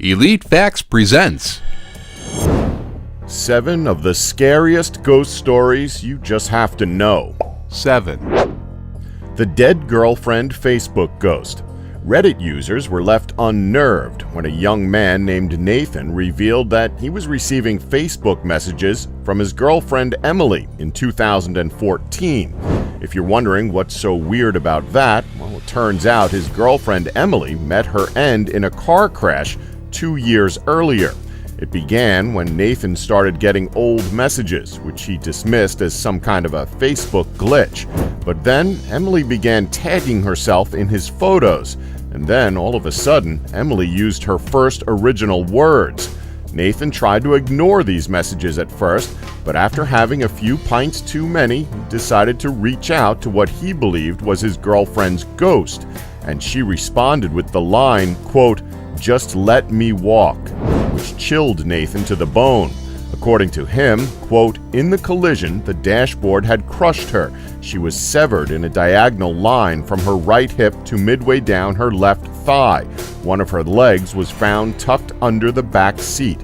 Elite Facts presents 7 of the scariest ghost stories you just have to know. 7. The dead girlfriend Facebook ghost. Reddit users were left unnerved when a young man named Nathan revealed that he was receiving Facebook messages from his girlfriend Emily in 2014. If you're wondering what's so weird about that, well, it turns out his girlfriend Emily met her end in a car crash 2 years earlier. It began when Nathan started getting old messages, which he dismissed as some kind of a Facebook glitch. But then Emily began tagging herself in his photos, and then all of a sudden, Emily used her first original words. Nathan tried to ignore these messages at first, but after having a few pints too many, he decided to reach out to what he believed was his girlfriend's ghost, and she responded with the line, quote, "Just let me walk," which chilled Nathan to the bone. According to him, quote, "In the collision, the dashboard had crushed her. She was severed in a diagonal line from her right hip to midway down her left thigh. One of her legs was found tucked under the back seat."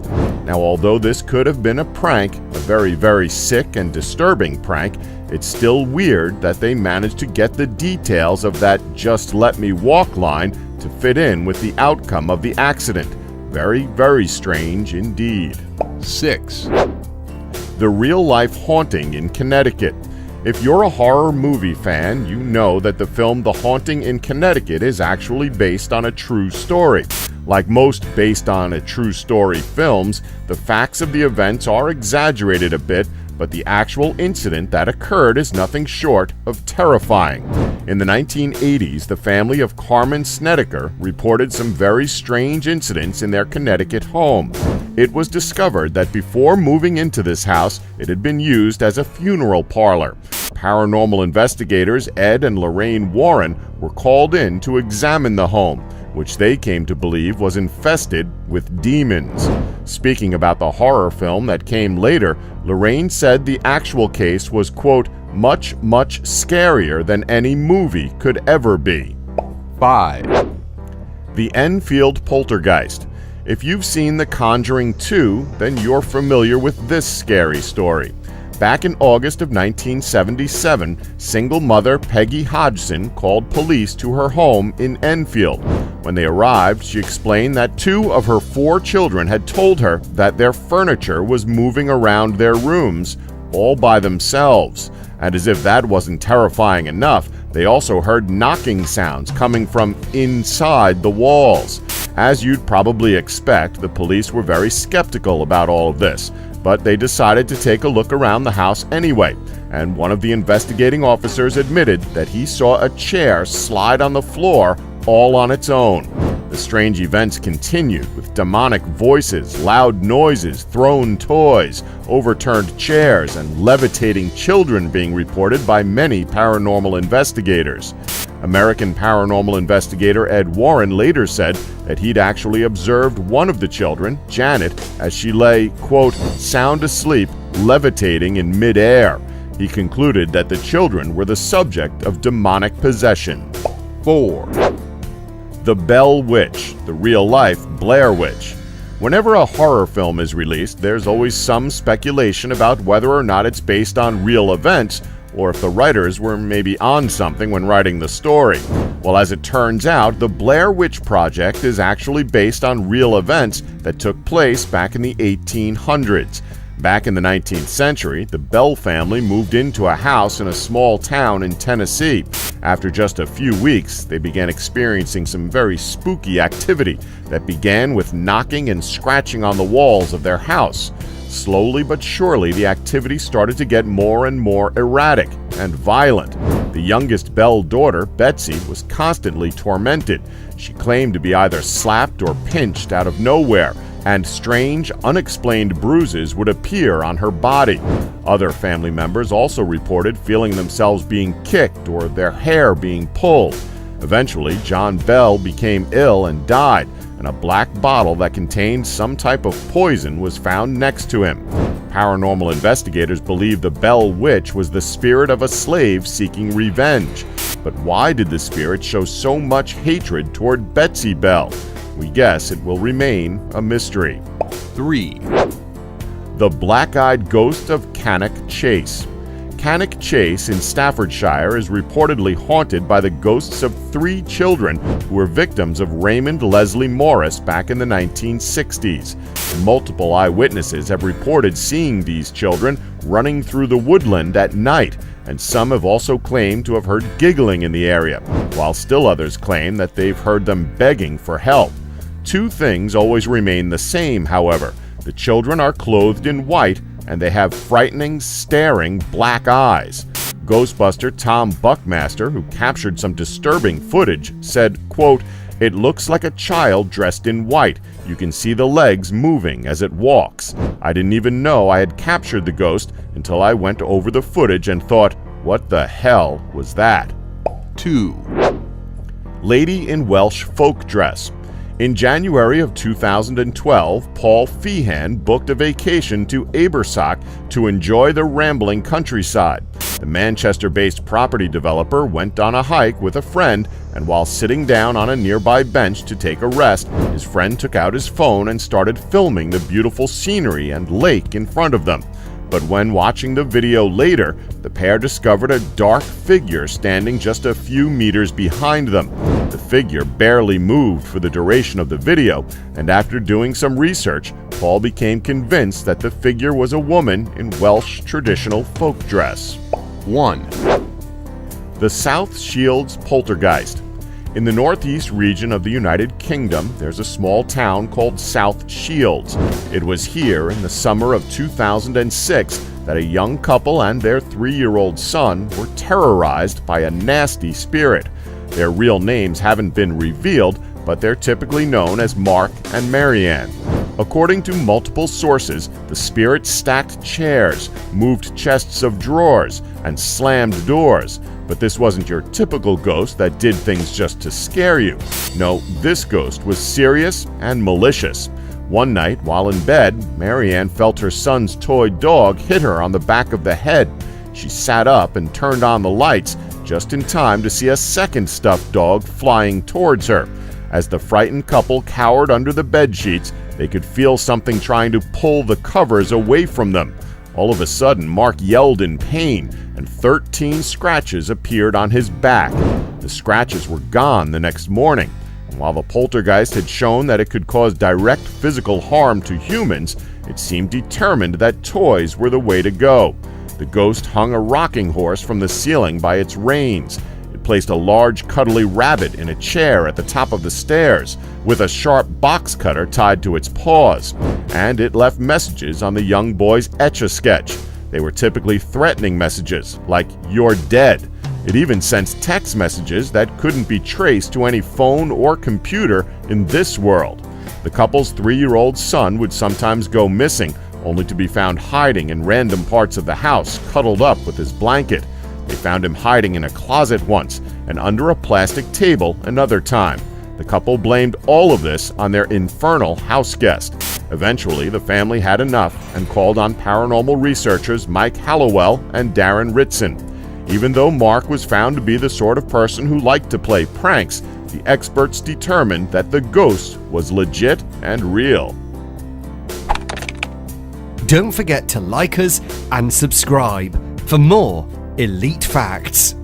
Now, although this could have been a prank, a very, very sick and disturbing prank, it's still weird that they managed to get the details of that "just let me walk" line to fit in with the outcome of the accident. Very, very strange indeed. 6. The real-life haunting in Connecticut. If you're a horror movie fan, you know that the film The Haunting in Connecticut is actually based on a true story. Like most based on a true story films, the facts of the events are exaggerated a bit, but the actual incident that occurred is nothing short of terrifying. In the 1980s, the family of Carmen Snedeker reported some very strange incidents in their Connecticut home. It was discovered that before moving into this house, it had been used as a funeral parlor. Paranormal investigators Ed and Lorraine Warren were called in to examine the home, which they came to believe was infested with demons. Speaking about the horror film that came later, Lorraine said the actual case was, quote, much, much scarier than any movie could ever be. 5. The Enfield Poltergeist. If you've seen The Conjuring 2, then you're familiar with this scary story. Back in August of 1977, single mother Peggy Hodgson called police to her home in Enfield. When they arrived, she explained that 2 of her 4 children had told her that their furniture was moving around their rooms all by themselves. And as if that wasn't terrifying enough, they also heard knocking sounds coming from inside the walls. As you'd probably expect, the police were very skeptical about all of this, but they decided to take a look around the house anyway, and one of the investigating officers admitted that he saw a chair slide on the floor all on its own. The strange events continued, with demonic voices, loud noises, thrown toys, overturned chairs, and levitating children being reported by many paranormal investigators. American paranormal investigator Ed Warren later said that he'd actually observed one of the children, Janet, as she lay, quote, sound asleep, levitating in midair. He concluded that the children were the subject of demonic possession. 4. The Bell Witch, the real-life Blair Witch. Whenever a horror film is released, there's always some speculation about whether or not it's based on real events, or if the writers were maybe on something when writing the story. Well, as it turns out, the Blair Witch Project is actually based on real events that took place back in the 1800s. Back in the 19th century, the Bell family moved into a house in a small town in Tennessee. After just a few weeks, they began experiencing some very spooky activity that began with knocking and scratching on the walls of their house. Slowly but surely, the activity started to get more and more erratic and violent. The youngest Bell daughter, Betsy, was constantly tormented. She claimed to be either slapped or pinched out of nowhere, and strange, unexplained bruises would appear on her body. Other family members also reported feeling themselves being kicked or their hair being pulled. Eventually, John Bell became ill and died, and a black bottle that contained some type of poison was found next to him. Paranormal investigators believe the Bell Witch was the spirit of a slave seeking revenge. But why did the spirit show so much hatred toward Betsy Bell? We guess it will remain a mystery. 3, The Black-Eyed Ghost of Cannock Chase. Cannock Chase in Staffordshire is reportedly haunted by the ghosts of 3 children who were victims of Raymond Leslie Morris back in the 1960s. Multiple eyewitnesses have reported seeing these children running through the woodland at night, and some have also claimed to have heard giggling in the area, while still others claim that they've heard them begging for help. 2 things always remain the same, however. The children are clothed in white, and they have frightening, staring black eyes. Ghostbuster Tom Buckmaster, who captured some disturbing footage, said, quote, "It looks like a child dressed in white. You can see the legs moving as it walks. I didn't even know I had captured the ghost until I went over the footage and thought, what the hell was that?" 2, Lady in Welsh folk dress. In January of 2012, Paul Feehan booked a vacation to Abersoch to enjoy the rambling countryside. The Manchester-based property developer went on a hike with a friend, and while sitting down on a nearby bench to take a rest, his friend took out his phone and started filming the beautiful scenery and lake in front of them. But when watching the video later, the pair discovered a dark figure standing just a few meters behind them. The figure barely moved for the duration of the video, and after doing some research, Paul became convinced that the figure was a woman in Welsh traditional folk dress. 1, The South Shields Poltergeist. In the northeast region of the United Kingdom, there's a small town called South Shields. It was here in the summer of 2006 that a young couple and their 3-year-old son were terrorized by a nasty spirit. Their real names haven't been revealed, but they're typically known as Mark and Marianne. According to multiple sources, the spirit stacked chairs, moved chests of drawers, and slammed doors. But this wasn't your typical ghost that did things just to scare you. No, this ghost was serious and malicious. One night, while in bed, Marianne felt her son's toy dog hit her on the back of the head. She sat up and turned on the lights just in time to see a second stuffed dog flying towards her. As the frightened couple cowered under the bedsheets, they could feel something trying to pull the covers away from them. All of a sudden, Mark yelled in pain, and 13 scratches appeared on his back. The scratches were gone the next morning. And while the poltergeist had shown that it could cause direct physical harm to humans, it seemed determined that toys were the way to go. The ghost hung a rocking horse from the ceiling by its reins. It placed a large cuddly rabbit in a chair at the top of the stairs, with a sharp box cutter tied to its paws, and it left messages on the young boy's Etch-a-Sketch. They were typically threatening messages, like, "You're dead." It even sent text messages that couldn't be traced to any phone or computer in this world. The couple's 3-year-old son would sometimes go missing, only to be found hiding in random parts of the house, cuddled up with his blanket. They found him hiding in a closet once, and under a plastic table another time. The couple blamed all of this on their infernal house guest. Eventually, the family had enough and called on paranormal researchers Mike Hallowell and Darren Ritson. Even though Mark was found to be the sort of person who liked to play pranks, the experts determined that the ghost was legit and real. Don't forget to like us and subscribe for more Elite Facts.